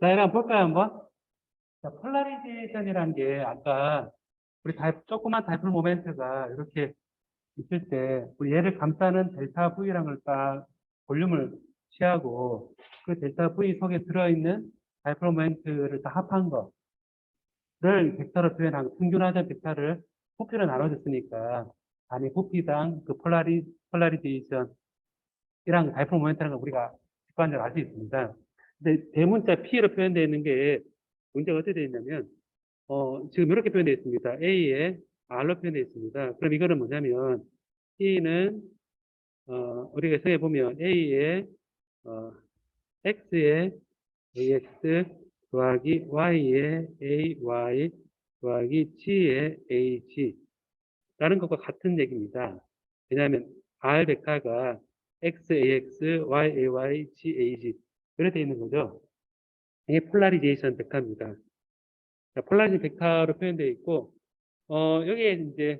자, 이거 한번 볼까요, 한번? 자, 폴라리제이션이라는 게 아까 우리 조그만 다이폴 모멘트가 이렇게 있을 때 우리 얘를 감싸는 델타 V라는 걸 딱 볼륨을 취하고 그 델타 V 속에 들어있는 다이폴 모멘트를 다 합한 거를 벡터로 표현한 평균화된 벡터를 부피로 나눠줬으니까 단위 부피당 그 폴라리제이션이랑 다이폴 모멘트라는 걸 우리가 직관적으로 알 수 있습니다. 근데 대문자 P로 표현되어 있는 게 문제가 어떻게 되어 있냐면 지금 이렇게 표현되어 있습니다. A에 R로 표현되어 있습니다. 그럼 이거는 뭐냐면 P는 우리가 생각해 보면 A에 X에 AX 더하기 Y에 AY 더하기 G에 AG 라는 것과 같은 얘기입니다. 왜냐하면 R 벡터가 XAX, YAY, GAG 이렇게 되어 있는 거죠. 이게 폴라리제이션 벡터입니다. 폴라리제이션 벡터로 표현되어 있고 여기에 이제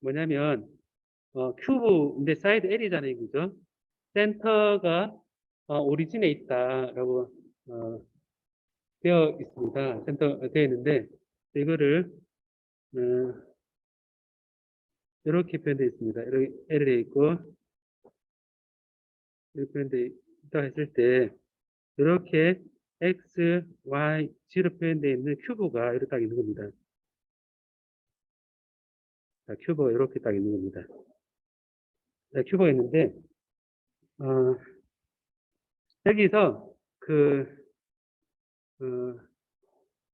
뭐냐면 큐브 이제 사이드 L이잖아요, 그죠? 센터가 오리진에 있다라고 되어 있습니다. 센터 되어 있는데 이거를 어, 이렇게 표현되어 있습니다. 이렇게 L이 되어 있고 이렇게 표현되어 있다 했을 때 이렇게 X, Y, G로 표현되어 있는 큐브가 이렇게 딱 있는 겁니다. 자, 큐브가 이렇게 딱 있는 겁니다. 자, 큐브가 있는데 어, 여기서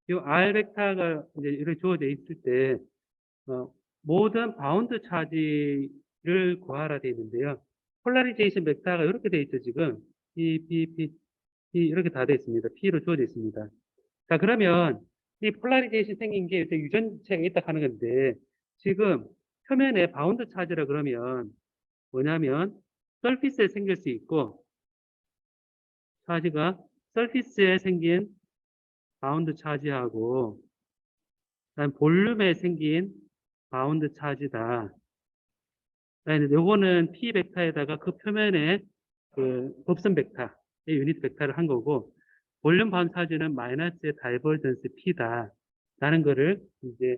이 R 벡터가 이제 이렇게 주어져 있을 때 모든 바운드 차지를 구하라 되어 있는데요. 폴라리제이션 벡터가 이렇게 되어 있죠, 지금. P 이렇게 다 되어 있습니다. P로 주어져 있습니다. 자, 그러면 이 폴라리제이션 생긴 게 이제 유전체가 있다 하는 건데 지금 표면에 바운드 차지라 그러면 뭐냐면 서피스에 생길 수 있고 차지가 서피스에 생긴 바운드 차지하고 그다음 볼륨에 생긴 바운드 차지다. 요거는 P 벡터에다가 그 표면에 그 법선 벡터, 유닛 벡터를 한 거고 볼륨 바운드 차지는 마이너스의 다이버전스 P다. 라는 거를 이제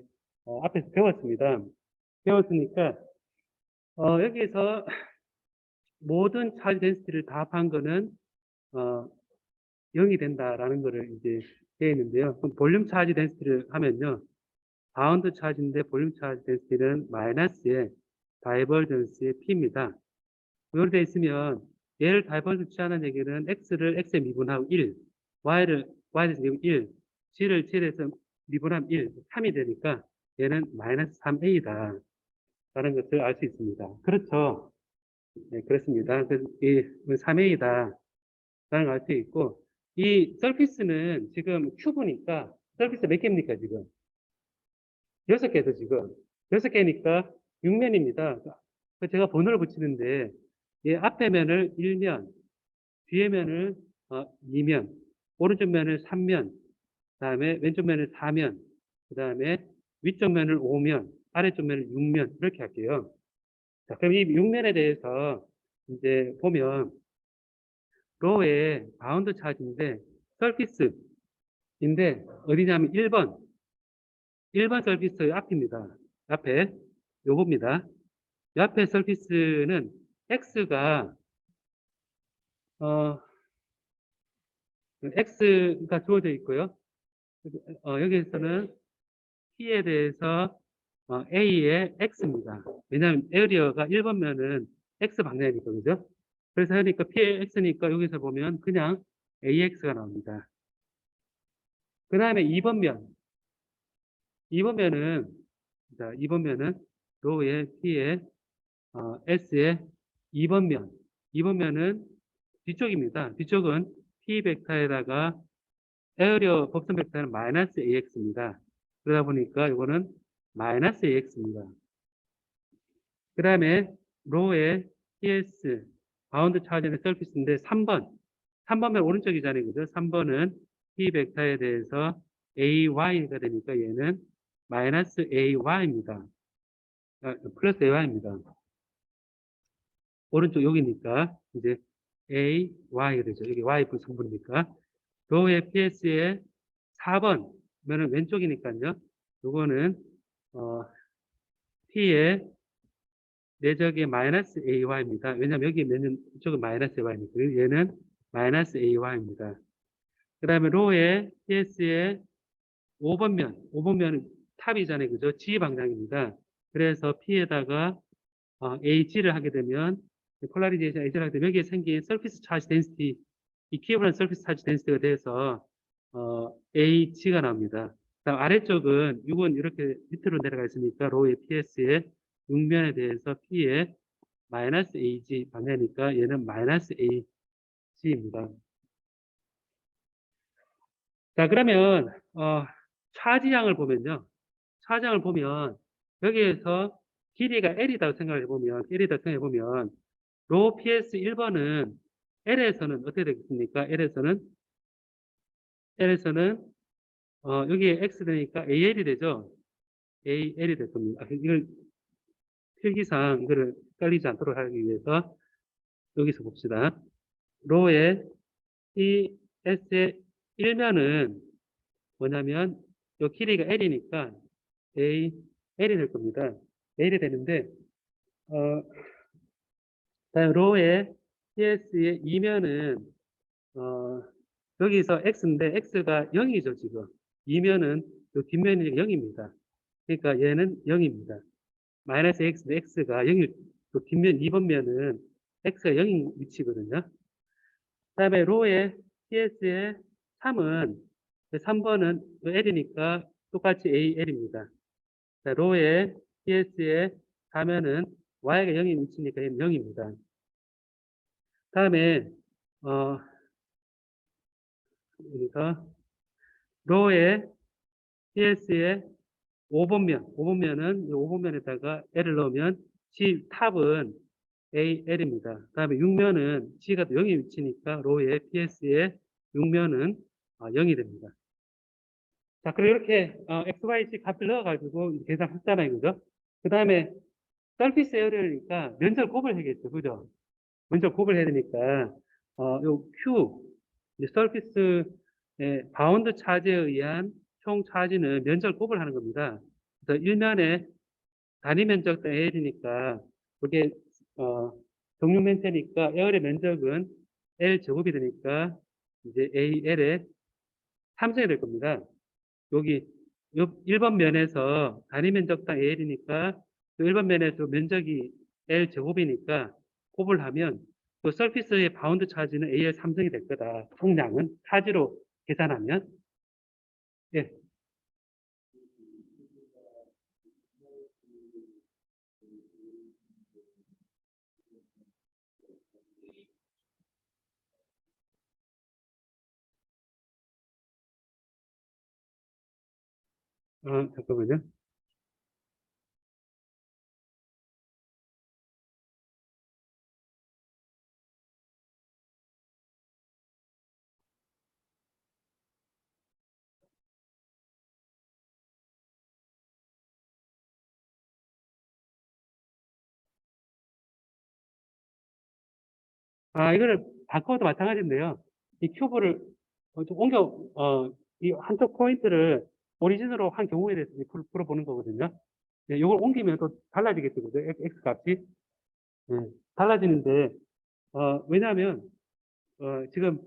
앞에서 배웠습니다. 배웠으니까 여기에서 모든 차지 덴시티를 다 합한 거는 어, 0이 된다라는 거를 이제 되어 있는데요. 그럼 볼륨 차지 덴시티를 하면요. 바운드 차지인데 볼륨 차지 덴시티는 마이너스의 다이버전스의 P입니다. 이렇게 되어 있으면 얘를 다이버전스 취하는 얘기는 X를 X에 미분하고 1, Y를 Y에서 미분 1, G를 G에서 미분하면 1, 3이 되니까 얘는 마이너스 3A다. 라는 것을 알 수 있습니다. 그렇죠. 네, 그렇습니다. 그래서 이 3A다. 라는 걸 알 수 있고, 이 서피스는 지금 큐브니까, 서피스 몇 개입니까, 지금? 6개죠, 지금. 6개니까 6면입니다. 제가 번호를 붙이는데, 이 앞에 면을 1면, 뒤에 면을 2면, 오른쪽 면을 3면, 그 다음에 왼쪽 면을 4면, 그 다음에 위쪽 면을 5면, 아래쪽 면을 6면, 이렇게 할게요. 자, 그럼 이 6면에 대해서 이제 보면, 로의 바운드 차지인데, 서피스인데, 어디냐면 1번 서피스 앞입니다. 앞에, 요겁니다. 옆에 서피스는 X가, 어, X가 주어져 있고요. 여기에서는 T에 대해서 A의 X입니다. 왜냐하면 에어리어가 1번 면은 X 방향이니까, 그죠? 그래서 하니까 P의 X니까 여기서 보면 그냥 AX가 나옵니다. 그 다음에 2번 면. 2번 면은, 자, 2번 면은 로의 P의 S의 2번 면. 2번 면은 뒤쪽입니다. 뒤쪽은 P 벡터에다가 에어리어 법선 벡터는 마이너스 AX입니다. 그러다 보니까 이거는 마이너스 AX입니다. 그 다음에 로의 PS 바운드 차지는 서피스인데 3번면 오른쪽이잖아요. 그죠? 3번은 P 벡터에 대해서 AY가 되니까 얘는 마이너스 AY입니다. 플러스 AY입니다. 오른쪽 여기니까 이제 AY가 되죠. 여기 Y 분성분이니까. 로우의 PS의 4번면은 왼쪽이니까요. 요거는 P의 내적의 마이너스 AY입니다. 왜냐면 여기 면은 이쪽은 마이너스 AY니까 얘는 마이너스 AY입니다. 그 다음에 로우의 PS의 5번면은 탑이잖아요. 그죠? G 방향입니다. 그래서 P에다가 AG를 하게 되면 폴라리제이션 AG를 하게 되면 여기에 생긴 서피스 차지 덴시티 이퀴버런트 서피스 차지 덴시티가 돼서 AG가 나옵니다. 그다음 아래쪽은 이건 이렇게 밑으로 내려가 있으니까 로우의 PS의 육면에 대해서 P의 마이너스 AG 방향이니까 얘는 마이너스 AG입니다. 자, 그러면 차지양을 보면요. 차지양을 보면 여기에서 길이가 L이라고 생각해 보면 로 PS 1번은 L에서는 어떻게 되겠습니까? L에서는 여기에 X 되니까 AL이 되죠. AL이 될 겁니다. 이걸 필기상 이거를 헷갈리지 않도록 하기 위해서 여기서 봅시다. 로의 PS의 1면은 뭐냐면 요 길이가 L이니까 L이 될 겁니다. L이 되는데 다음 로의 PS의 2면은 여기서 X인데 X가 0이죠, 지금. 2면은 요 뒷면이 0입니다. 그러니까 얘는 0입니다. 마이너스 X인데 X가 0일, 또 뒷면 2번 면은 X가 0인 위치거든요. 그다음에 로의 PS의 3은 3번은 L이니까 똑같이 AL입니다. 로의 PS의 4면은 Y가 0인 위치니까 얘는 0입니다. 다음에 여기서 로의 PS의 5번면은 이 5번면에다가 L을 넣으면 G 탑은 AL입니다. 다음에 6면은 G가 0의 위치니까 로의 PS의 6면은 0이 됩니다. 자, 그리고 이렇게 XYZ 값을 넣어가지고 계산했잖아요, 그죠? 그 다음에 서피스 에어리어니까 면적 곱을 해야겠죠, 그죠? 면적 곱을 해야 되니까 요 Q 서피스의 바운드 차지에 의한 총 차지는 면적 곱을 하는 겁니다. 그래서 일면에 단위 면적 AL이니까 그게 정육 면체니까 에어의 면적은 L 제곱이 되니까 이제 AL의 3승이 될 겁니다. 여기 1번 면에서 단위 면적당 AL이니까 또 1번 면에서 면적이 L 제곱이니까 곱을 하면 그 서피스의 바운드 차지는 AL 3승이 될 거다. 총량은 차지로 계산하면 예. 잠깐만요. 이거를 바꿔도 마찬가지인데요. 이 큐브를 좀 이 한쪽 포인트를 오리진으로 한 경우에 대해서 이제 풀어보는 거거든요. 네, 이걸 옮기면 또 달라지겠죠, 그죠? X 값이. 네, 달라지는데, 왜냐하면, 지금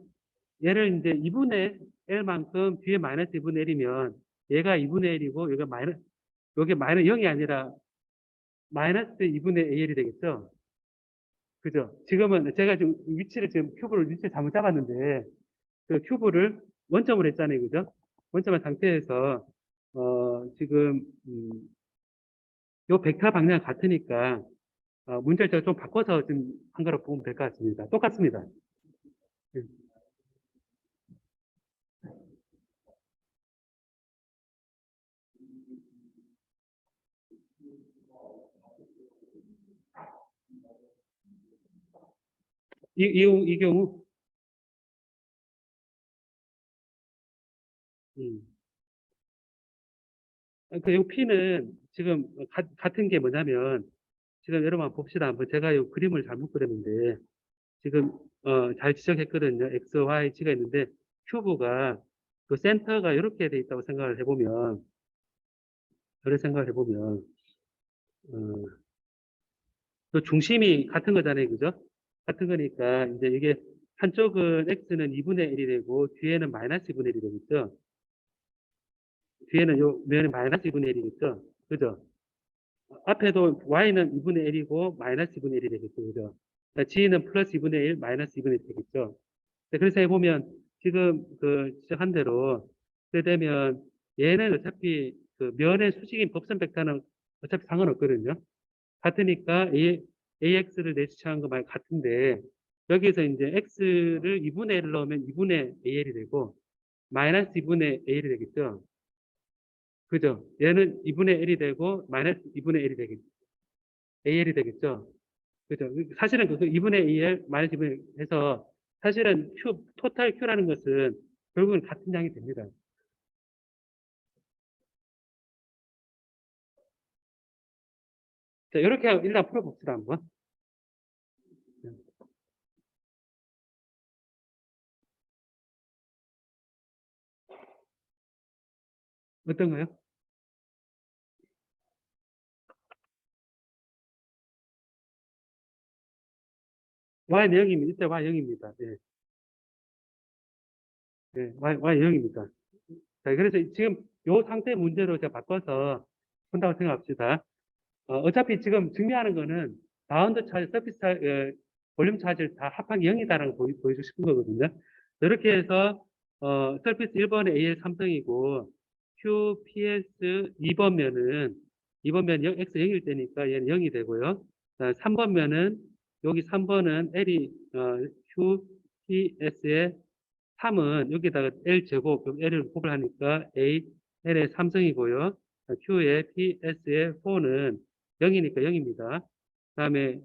얘를 이제 2분의 L만큼 뒤에 마이너스 2분의 L이면 얘가 2분의 L이고, 얘가 요게 마이너스 0이 아니라 마이너스 2분의 AL이 되겠죠? 그죠? 지금은 제가 지금 큐브를 위치를 잘못 잡았는데, 그 큐브를 원점으로 했잖아요. 그죠? 원점한 상태에서, 지금, 요 벡터 방향 같으니까, 문제를 제가 좀 바꿔서 지금 한 거로 보면 될 것 같습니다. 똑같습니다. 예. 이 경우, 음. 요 P는 지금 같은 게 뭐냐면, 지금 여러분 한번 봅시다. 한번 제가 요 그림을 잘못 그렸는데, 지금, 잘 지적했거든요. X, Y, G가 있는데, 큐브가 그 센터가 이렇게 돼 있다고 생각을 해보면, 그런 생각을 해보면, 어, 또 중심이 같은 거잖아요. 그죠? 같은 거니까, 이제 이게 한쪽은 x는 2분의 1이 되고, 뒤에는 마이너스 2분의 1이 되겠죠? 뒤에는 요 면은 마이너스 2분의 1이겠죠? 그죠? 앞에도 y는 2분의 1이고, 마이너스 2분의 1이 되겠죠? 그죠? 그러니까 g는 플러스 2분의 1, 마이너스 2분의 1이 되겠죠? 네, 그래서 해보면, 지금 그 지적한 대로, 그래 되면, 얘는 어차피 그 면의 수직인 법선 벡터는 어차피 상관없거든요. 같으니까 AX를 내시처한 거 말 같은데, 여기서 이제 X를 2분의 1을 넣으면 2분의 AL이 되고, 마이너스 2분의 AL이 되겠죠? 그죠? 얘는 2분의 1이 되고, 마이너스 2분의 1이 되겠죠? AL이 되겠죠? 그죠? 사실은 그 2분의 2L, 마이너스 2분의 1 해서, 사실은 토탈 Q라는 것은 결국은 같은 양이 됩니다. 자, 이렇게 일단 풀어봅시다, 한번. 어떤 거요? Y는 0입니다. 이때 Y 0입니다. 예, 예, Y 0입니다. 자, 그래서 지금 요 상태 문제로 제가 바꿔서 푼다고 생각합시다. 어차피 지금 증명하는 거는 바운드 차지, 서피스 차지, 볼륨 차지를 다 합한 게 0이다라는 거 보여주고 싶은 거거든요. 이렇게 해서, 서피스 1번에 AL 삼성이고, QPS 2번 면은, 2번 면 X 0일 때니까 얘는 0이 되고요. 3번 면은, 여기 3번은 L이, QPS의 3은 여기다가 L제곱, L을 곱을 하니까 A, L의 삼성이고요. Q의 PS의 4는 0이니까 0입니다. 그다음에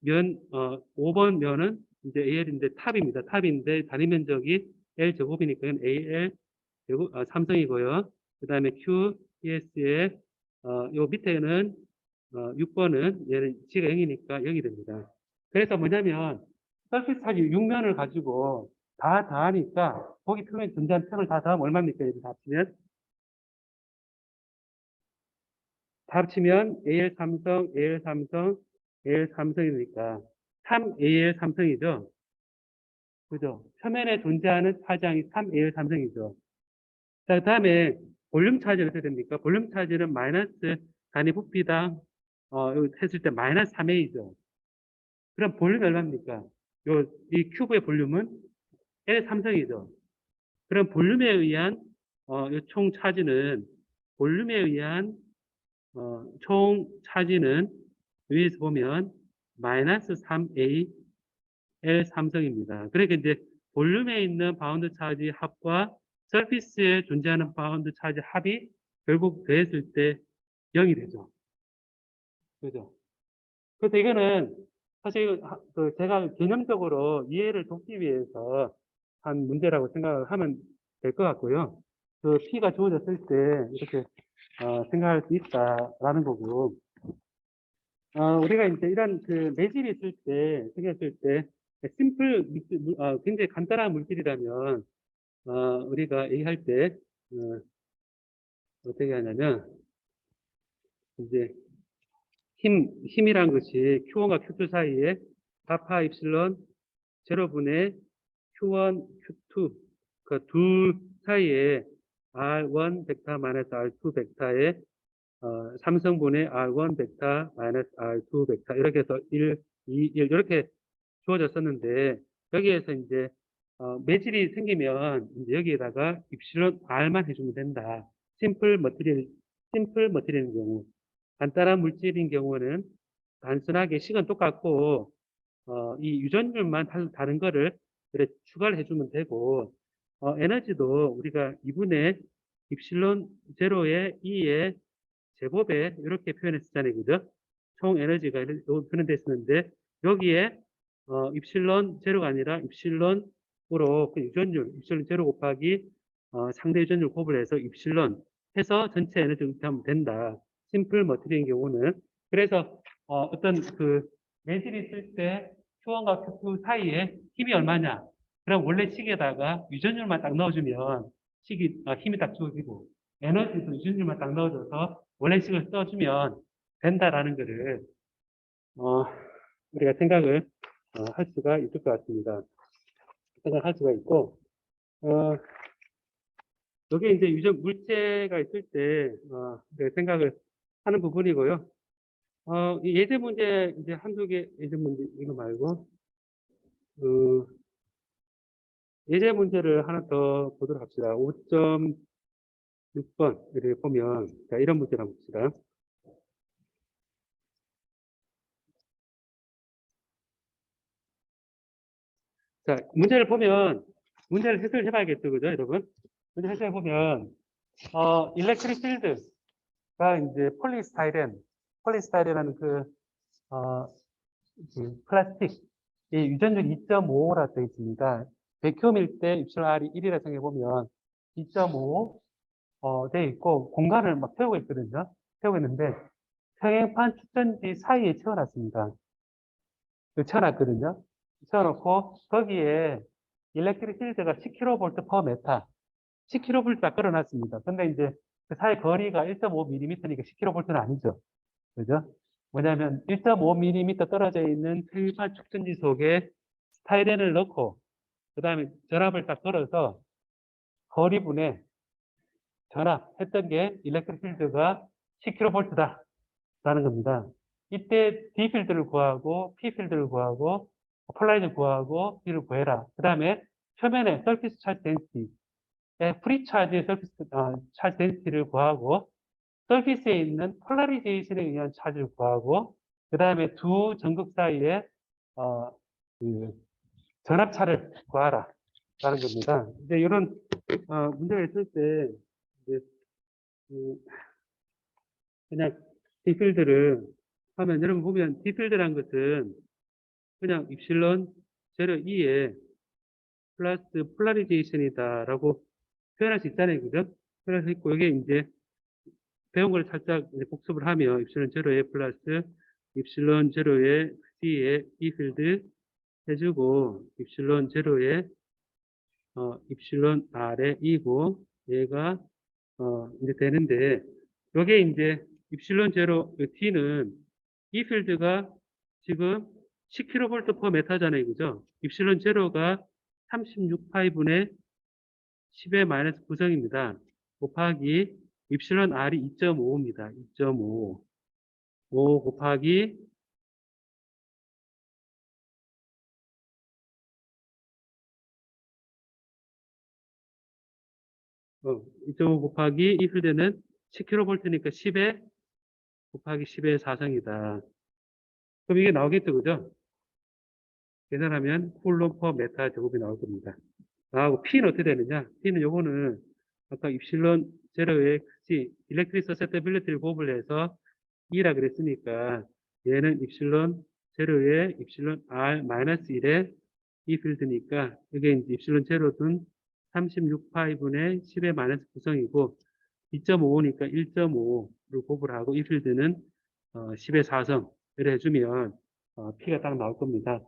5번 면은 이제 AL인데 탑입니다. 탑인데 단위 면적이 L제곱이니까 AL 제곱, 삼성이고요. 그다음에 Q, PS의 요 밑에는 6번은 얘는 G가 0이니까 0이 됩니다. 그래서 뭐냐면 서피스 차지 6면을 가지고 다 더하니까 거기 표면 존재하는 term을 다 더하면 얼마입니까? 이렇게 다 합치면 AL 삼성, AL 삼성, AL 삼성이니까 3AL 삼성이죠. 그죠? 표면에 존재하는 차지항이 3AL 삼성이죠. 자, 그다음에 볼륨 차지는 어떻게 됩니까? 볼륨 차지는 마이너스 단위 부피당 했을 때 마이너스 3A죠. 그럼 볼륨이 얼마입니까? 이 큐브의 볼륨은 L 삼성이죠. 그럼 볼륨에 의한 이총 차지는 볼륨에 의한 총 차지는 위에서 보면 마이너스 3A L 삼성입니다. 그러니까 이제 볼륨에 있는 바운드 차지 합과 서피스에 존재하는 바운드 차지 합이 결국 더했을 때 0이 되죠. 그죠? 그래서 이거는 사실 그 제가 개념적으로 이해를 돕기 위해서 한 문제라고 생각을 하면 될 것 같고요. 그 P가 주어졌을 때 이렇게 생각할 수 있다라는 거고, 우리가 이제 이런 그 매질이 있을 때, 생겼을 때, 심플, 굉장히 간단한 물질이라면, 우리가 얘기할 때, 어떻게 하냐면, 이제 힘이란 것이 Q1과 Q2 사이에 가파 입실론 제로분의 Q1, Q2, 그 둘 사이에 R1 벡터 마이너스 R2 벡터의 삼성분의 R1 벡터 마이너스 R2 벡터 이렇게 해서 1, 2, 1 이렇게 주어졌었는데 여기에서 이제 매질이 생기면 이제 여기에다가 입실론 R만 해주면 된다. 심플 머티리얼인 경우 간단한 물질인 경우는 단순하게 식은 똑같고 이 유전율만 다른 거를 그래 추가를 해주면 되고 에너지도 우리가 2분의 입실론 제로의 2의 제곱에 이렇게 표현했었잖아요. 그죠? 총 에너지가 이렇게 표현됐었는데 여기에 입실론 제로가 아니라 입실론으로 그 유전율 입실론 제로 곱하기 상대 유전율 곱을 해서 입실론 해서 전체 에너지 하면 된다. 심플 머티리인 경우는 그래서 어떤 그 매질이 있을 때 Q1과 Q2 사이에 힘이 얼마냐? 그럼 원래 식에다가 유전율만 딱 넣어주면 식이 힘이 딱 주어지고 에너지도 유전율만 딱 넣어줘서 원래 식을 써주면 된다라는 거를 어, 우리가 생각을 할 수가 있을 것 같습니다. 생각할 수가 있고 어, 여기에 이제 유전 물체가 있을 때 우리가 생각을 하는 부분이고요. 이 예제 문제 이제 한두 개 예제 문제 이거 말고 어, 예제 문제를 하나 더 보도록 합시다. 5.6번 이렇게 보면 자, 이런 문제를 한번 봅시다. 자, 문제를 보면 문제를 해석을 해봐야겠죠, 그죠, 여러분? 문제 해석해 보면 일렉트릭 필드가 이제 폴리스타이렌이라는 어, 그 플라스틱 이 유전율 2.5라 되어 있습니다. 백큐음일 때 입실 R이 1이라 생각해 보면 2.5 되어 있고 공간을 막 태우고 있거든요. 태우고 있는데 평행판 축전지 사이에 채워놨습니다. 채워놨거든요. 채워놓고 거기에 일렉트릭 필드가 10kV per 메타 10kV가 끌어놨습니다. 근데 이제 그 사이 거리가 1.5mm니까 10kV는 아니죠. 그죠? 뭐냐면 1.5mm 떨어져 있는 평행판 축전지 속에 스타이렌을 넣고 그 다음에 전압을 딱 걸어서 거리분에 전압했던 게 일렉트릭 필드가 10kV다 라는 겁니다. 이때 D 필드를 구하고 P 필드를 구하고 폴라리즈 구하고 B를 구해라. 그 다음에 표면에 서피스 차지 덴시티 프리차지 서피스 차지 덴시티를 구하고 서피스에 있는 폴라리제이션에 의한 차지를 구하고 그 다음에 두 전극 사이에 어, 그 전압차를 구하라 라는 겁니다. 이제 이런 문제가 있을 때 이제 그 그냥 디필드를 하면 여러분 보면 디필드란 것은 그냥 입실론 제로 2에 플러스 폴라리제이션이다라고 표현할 수 있잖아요, 그죠? 표현할 수 있고 이게 이제 배운 걸 살짝 이제 복습을 하면 입실론 제로에 플러스 입실론 제로에 C에 E 필드 해주고 입실론 제로에 입실론 R에 E고 얘가 이제 되는데 요게 이제 입실론 제로 T는 이 필드가 지금 10kV per 메타잖아요, 그죠? 입실론 제로가 36파이분의 10의 마이너스 9성입니다. 곱하기 입실론 R이 2.5입니다. 2.5. 5 곱하기 2.5 곱하기 이 필드는 10kV니까 10에 곱하기 10의 4성이다. 그럼 이게 나오겠죠, 그죠? 계산하면 쿨롬 퍼 메타 제곱이 나올 겁니다. 나하고 P는 어떻게 되느냐? P는 요거는 아까 입실론 제로의 크지 일렉트릭 서세터빌리티를 곱을 해서 2라 그랬으니까 얘는 입실론 제로의 입실론 R 마이너스 1의 이 필드니까 이게 이제 입실론 제로는 36파이분의 10의 마이너스 9성이고 2.5니까 1.5를 곱을 하고 이 필드는 10의 4성 이래 해주면 P가 딱 나올 겁니다.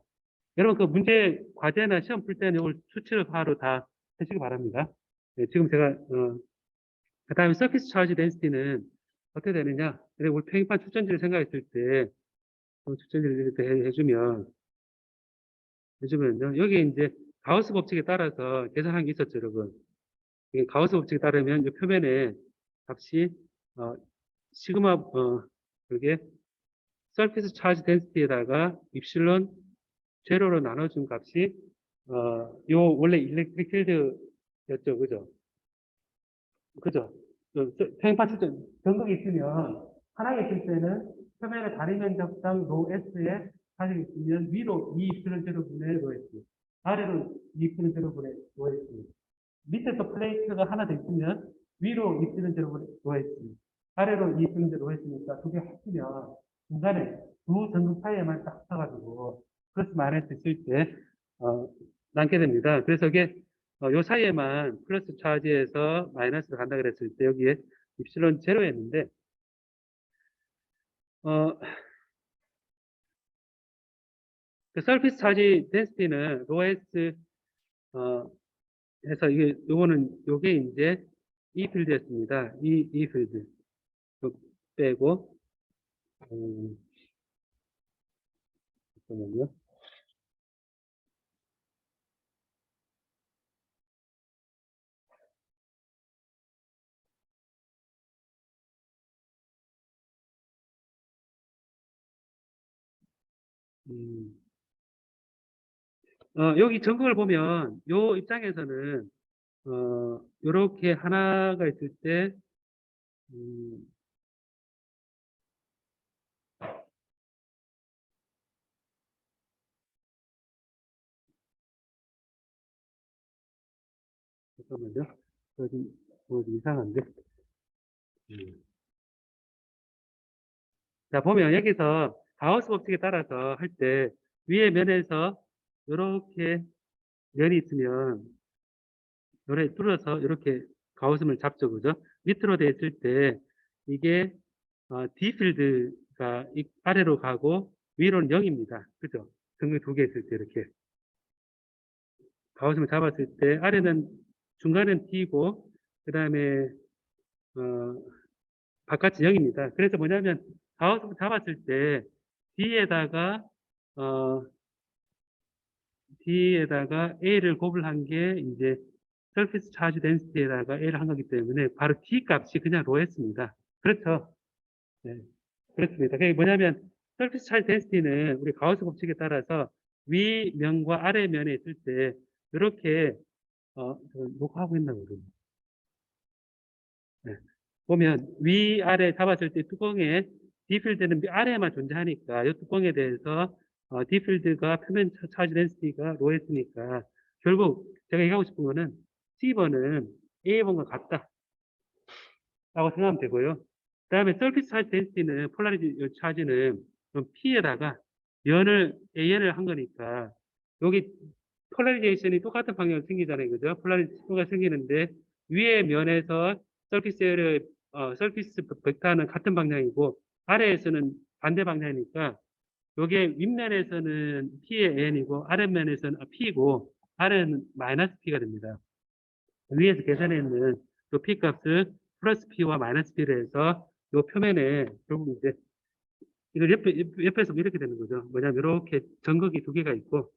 여러분 그 문제 과제나 시험 풀 때는 이걸 수치를 바로 다 하시기 바랍니다. 네, 지금 제가 그다음에 서피스 차지 덴시티는 어떻게 되느냐? 우리 평행판 축전지를 생각했을 때 축전지를 이렇게 해주면요. 여기 이제 가우스 법칙에 따라서 계산한 게 있었죠, 여러분. 이게 가우스 법칙에 따르면 이 표면에 값이 시그마 그게 서피스 차지 덴시티에다가 입실론 제로로 나눠준 값이 요 원래 일렉트릭 필드였죠, 그죠? 그죠? 평행판 축전 변동이 있으면 하나에 있을 때는 표면의 다리 면적당 로 S에 가지고 있으면 위로 2 입술은 제로분의 로 S 아래로 2 입술은 제로분의 로 S 밑에서 플레이트가 하나 더 있으면 위로 2 입술은 제로분의 로 S 아래로 2 입술은 제로 S니까 두 개 합치면 중간에 두 전극 사이에만 딱 붙어가지고 플러스 마이너스 있을 때 남게 됩니다. 그래서 이게 요 사이에만 플러스 차지에서 마이너스로 간다 그랬을 때 여기에 입실론 제로였는데 어, 그 서피스 차지 덴시티는 로 S 어, 해서 요게 이제 이 필드였습니다. 이 필드. 요 빼고, 음, 잠깐만요. 음, 여기 전극을 보면, 요 입장에서는, 요렇게 하나가 있을 때, 음, 잠깐만요. 좀 이상한데. 음. 자, 보면 여기서 가우스 법칙에 따라서 할 때, 위에 면에서 요렇게 면이 있으면, 요래 뚫어서 이렇게 가우스을 잡죠, 그죠? 밑으로 돼 있을 때, 이게, D 필드가 아래로 가고, 위로는 0입니다. 그죠? 등을 두 개 있을 때 이렇게. 가우스을 잡았을 때, 아래는, 중간은 D고, 그 다음에, 어, 바깥이 0입니다. 그래서 뭐냐면, 가우스 잡았을 때, D에다가, 어, D에다가 A를 곱을한 게, 이제, surface charge density에다가 A를 한 거기 때문에, 바로 D 값이 그냥 로했습니다. 그렇죠? 네. 그렇습니다. 그게 뭐냐면, surface charge density는 우리 가우스 법칙에 따라서 위면과 아래면에 있을 때, 이렇게, 저 녹화하고 있나 모르겠네. 네. 보면 위아래 잡았을 때 뚜껑에 D필드는 아래에만 존재하니까 이 뚜껑에 대해서 D필드가 표면 차지 덴시티가 로했으니까 결국 제가 얘기하고 싶은 거는 C번은 A번과 같다라고 생각하면 되고요. 그 다음에 서피스 차지 덴시티는 폴라리티 차지는 P에다가 AN을 한 거니까 여기 폴라리제이션이 똑같은 방향으로 생기잖아요. 그죠? 폴라리티가 생기는데 위에 면에서 서피스를 서피스 벡터는 같은 방향이고 아래에서는 반대 방향이니까 요게 윗면에서는 P의 N이고 아랫면에서는 P고 아래는 마이너스 P가 됩니다. 위에서 계산해 있는 요 P 값을 플러스 P와 마이너스 P를 해서 요 표면에 결국 이제 이걸 옆에서 이렇게 되는 거죠. 뭐냐면 이렇게 전극이 두 개가 있고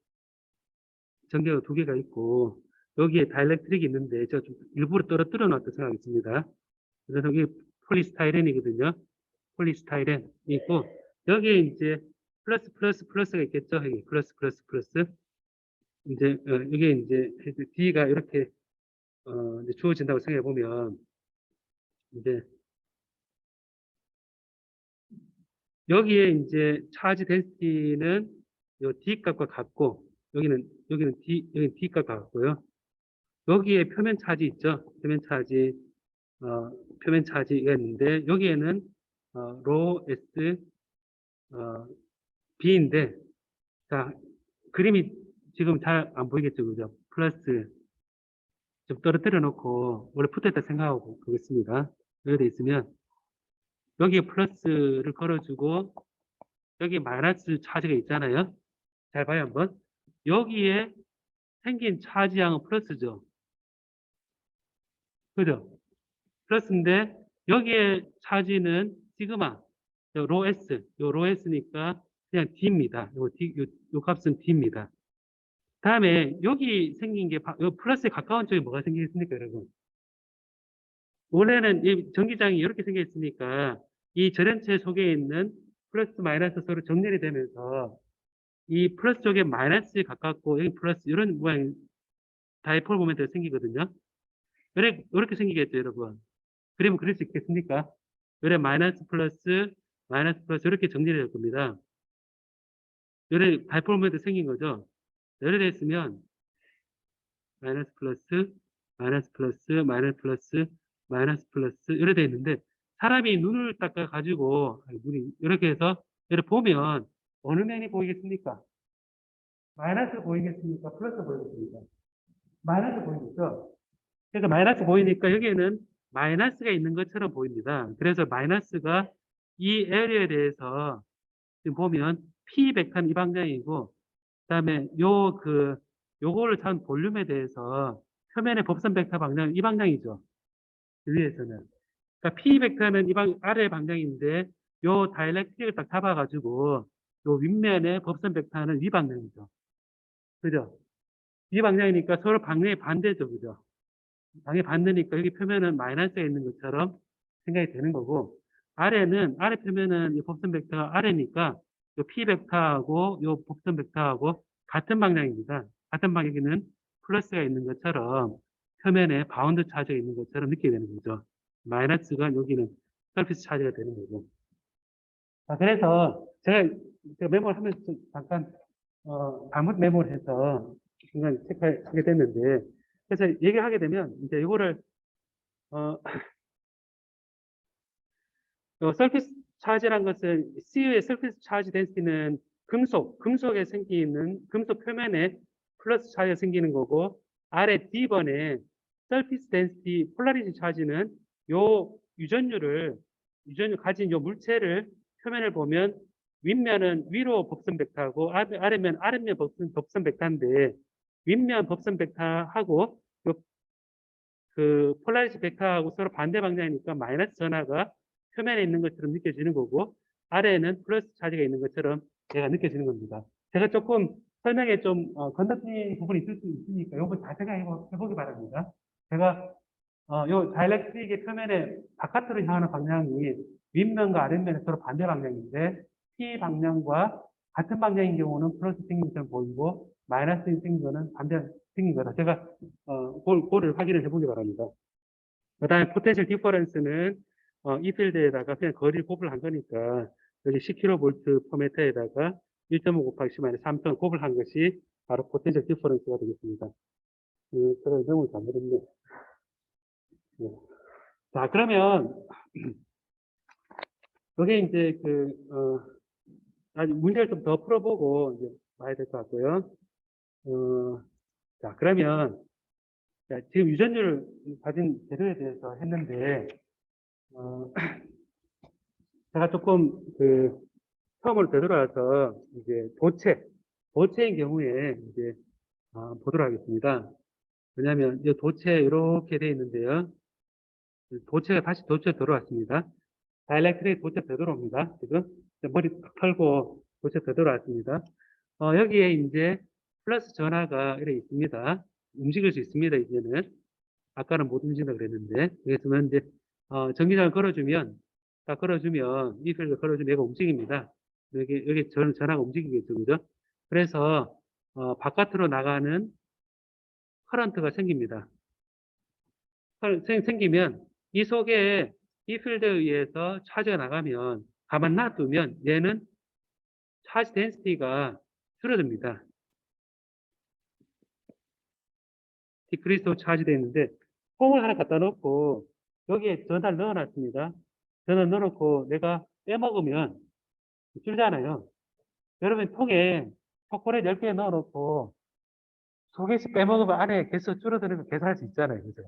전기가 두 개가 있고 여기에 다이렉트릭이 있는데 제가 좀 일부러 떨어뜨려 놨다 생각했습니다. 그래서 여기 폴리스타이렌이거든요. 폴리스타이렌 있고 여기에 이제 플러스가 있겠죠. 여기 플러스 이제 이게 이제 D가 이렇게 이제 주어진다고 생각해 보면 이제 여기에 이제 차지 덴시티는 요 D 값과 같고 여기는 D 값과 같고요. 여기에 표면 차지 있죠. 어, 표면 차지가 있는데 여기에는 로 S B인데 자 그림이 지금 잘 안 보이겠죠, 그죠? 플러스 좀 떨어뜨려 놓고 원래 붙어있다 생각하고 그겠습니다. 여기 돼 있으면 여기에 플러스를 걸어주고 여기 마이너스 차지가 있잖아요. 잘 봐요 한번. 여기에 생긴 차지양은 플러스죠. 그죠? 플러스인데 여기에 차지는 시그마 로 S니까 그냥 D입니다. 요 값은 D입니다. 다음에 여기 생긴 게 요 플러스에 가까운 쪽에 뭐가 생기겠습니까, 여러분? 원래는 이 전기장이 이렇게 생겨 있으니까 이 절연체 속에 있는 플러스 마이너스 서로 정렬이 되면서 이 플러스 쪽에 마이너스에 가깝고 여기 플러스 이런 모양 다이폴 모멘트가 생기거든요. 이렇게 생기겠죠, 여러분. 그러면 그릴 수 있겠습니까? 요래 마이너스 플러스 이렇게 정리를 될 겁니다. 요래 다이폴 모멘트 생긴 거죠. 요래 됐으면 마이너스 플러스, 마이너스 플러스, 마이너스 플러스, 마이너스 플러스 이렇게 돼 있는데 사람이 눈을 닦아 가지고 눈이 이렇게 해서 이렇게 보면 어느 면이 보이겠습니까? 마이너스 보이겠습니까? 플러스 보이겠습니까? 마이너스 보이겠죠? 그래서 마이너스 보이니까 여기에는 마이너스가 있는 것처럼 보입니다. 그래서 마이너스가 이 에리어에 대해서 지금 보면 P 벡터는 이 방향이고 그다음에 요거를 산 볼륨에 대해서 표면의 법선 벡터 방향은 이 방향이죠. 위에서는. 그러니까 P 벡터는 아래 방향인데 요 다이렉트릭을 딱 잡아가지고 요 윗면의 법선 벡터는 위 방향이죠. 그죠? 이 방향이니까 서로 방향이 반대죠. 그죠? 방향이 반대니까 여기 표면은 마이너스가 있는 것처럼 생각이 되는 거고 아래 표면은 이 법선 벡터가 아래니까 요 P 벡터하고 요 법선 벡터하고 같은 방향입니다. 같은 방향에는 플러스가 있는 것처럼 표면에 바운드 차지가 있는 것처럼 느끼게 되는 거죠. 마이너스가 여기는 서피스 차지가 되는 거고. 그래서 제가 메모를 하면서 잠깐 잘못 메모를 해서 중간 체크하게 됐는데 그래서 얘기하게 되면 이제 이거를 어, 서피스 차지란 것은 CU의 서피스 차지 덴시티는 금속에 생기는 금속 표면에 플러스 차지가 생기는 거고 아래 D번에 서피스 덴시티 폴라리티 차지는 요 유전율 가진 요 물체를 표면을 보면 윗면은 위로 법선 벡터하고 아래면 아랫면 법선 벡터인데 윗면 법선 벡터하고 요 그 폴라리티 벡터하고 서로 반대 방향이니까 마이너스 전하가 표면에 있는 것처럼 느껴지는 거고 아래에는 플러스 차지가 있는 것처럼 얘가 느껴지는 겁니다. 제가 조금 설명에 좀 건너뛴 부분이 있을 수 있으니까 이거 잘 생각해보기 바랍니다. 제가 요 다이렉트릭의 표면의 바깥으로 향하는 방향이 윗면과 아랫면의 서로 반대 방향인데 P 방향과 같은 방향인 경우는 플러스 생긴 것처럼 보이고 마이너스 생긴 거는 반대 생긴 거다. 제가 그거를 확인을 해보기 바랍니다. 그 다음에 포텐셜 디퍼런스는 이 필드에다가 그냥 거리를 곱을 한 거니까 여기 10kV 퍼미터에다가 1.5 곱하기 10 3톤 곱을 한 것이 바로 포텐셜 디퍼런스가 되겠습니다. 제가 너무 잘못했네. 네. 자, 그러면 여기 이제 아직 문제를 좀 더 풀어보고 이제 봐야 될 것 같고요. 자, 그러면 자, 지금 유전율 가진 재료에 대해서 했는데 어, 제가 조금 처음으로 되돌아와서 이제 도체인 경우에 이제 보도록 하겠습니다. 왜냐하면 이 도체 이렇게 되어 있는데요. 도체가 다시 도체 들어왔습니다. 다이렉트릭 도체 되돌아옵니다. 지금 머리 탁 털고 도체 되돌아왔습니다. 여기에 이제 플러스 전하가 이렇게 있습니다. 움직일 수 있습니다. 이제는 아까는 못 움직인다 그랬는데 그래서 이제 전기장을 걸어주면 딱 걸어주면 이 필드 걸어주면 얘가 움직입니다. 여기 전하가 움직이겠죠, 그죠? 그래서 바깥으로 나가는 커런트가 생깁니다. 생기면 이 속에 이 필드에 의해서 차지가 나가면 가만 놔두면 얘는 차지 덴시티가 줄어듭니다. 디크리스로 차지되어 있는데 콩을 하나 갖다 놓고 여기에 전화를 넣어놨습니다. 전화 넣어놓고 내가 빼먹으면 줄잖아요. 여러분 통에 초콜릿 10개 넣어놓고 2개씩 빼먹으면 안에 개수 줄어드는 거 계산할 수 있잖아요. 그죠?